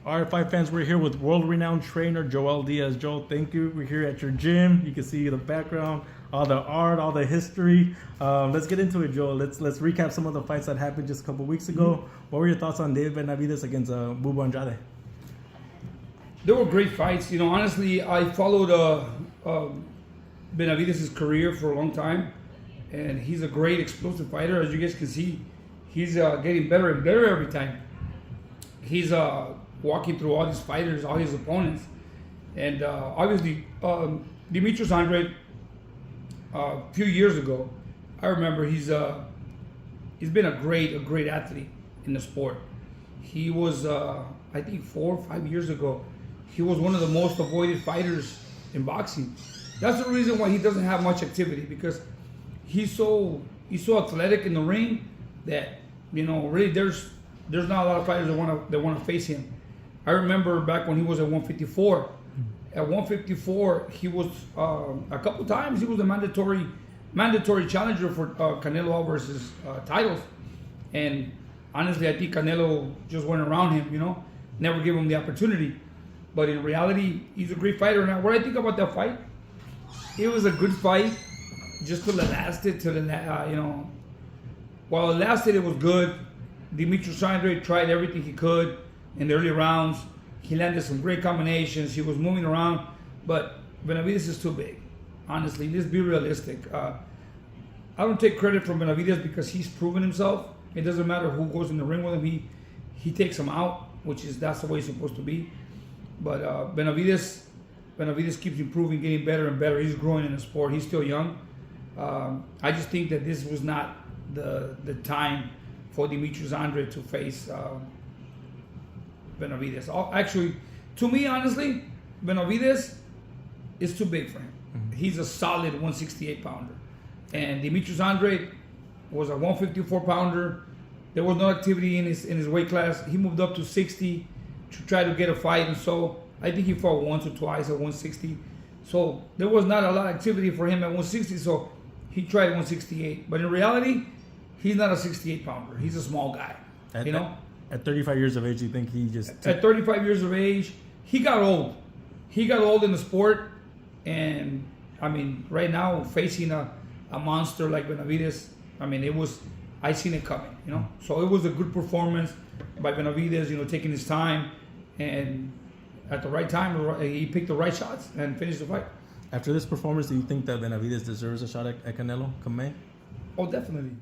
All right, fight fans, we're here with world-renowned trainer Joel Diaz. Joel, thank you. We're here at your gym. You can see the background, all the art, all the history. Let's get into it, Joel. Let's recap some of the fights that happened just a couple weeks ago. Mm-hmm. What were your thoughts on David Benavidez against Bubo Andrade? They were great fights. You know, honestly, I followed Benavidez' career for a long time, and he's a great explosive fighter. As you guys can see, he's getting better and better every time. He's walking through all these fighters, all his opponents, and obviously Demetrius Andrade. A few years ago, I remember he's been a great athlete in the sport. He was I think 4 or 5 years ago, he was one of the most avoided fighters in boxing. That's the reason why he doesn't have much activity, because he's so athletic in the ring that, you know, really there's not a lot of fighters that want to face him. I remember back when he was at 154. At 154, he was a couple times he was a mandatory challenger for Canelo Alvarez's titles, and honestly, I think Canelo just went around him, you know, never gave him the opportunity. But in reality, he's a great fighter. Now, what I think about that fight, it was a good fight, just till it lasted. You know, while it lasted, it was good. Demetrius Andrade tried everything he could in the early rounds. He landed some great combinations. He was moving around, but Benavidez is too big. Honestly, let's be realistic. I don't take credit for Benavidez because he's proven himself. It doesn't matter who goes in the ring with him. He takes him out, that's the way it's supposed to be. But Benavidez keeps improving, getting better and better. He's growing in the sport. He's still young. I just think that this was not the time for Demetrius Andrade to face Benavidez. Actually, to me, honestly, Benavidez is too big for him. Mm-hmm. He's a solid 168 pounder. And Demetrius Andrade was a 154 pounder. There was no activity in his weight class. He moved up to 60 to try to get a fight. And so I think he fought once or twice at 160. So there was not a lot of activity for him at 160. So he tried 168. But in reality, he's not a 68 pounder. He's a small guy. You know? At 35 years of age, you think he just... At 35 years of age, he got old. He got old in the sport. And, I mean, right now, facing a monster like Benavidez, I mean, I seen it coming, you know? So it was a good performance by Benavidez, you know, taking his time. And at the right time, he picked the right shots and finished the fight. After this performance, do you think that Benavidez deserves a shot at Canelo come May? Oh, definitely.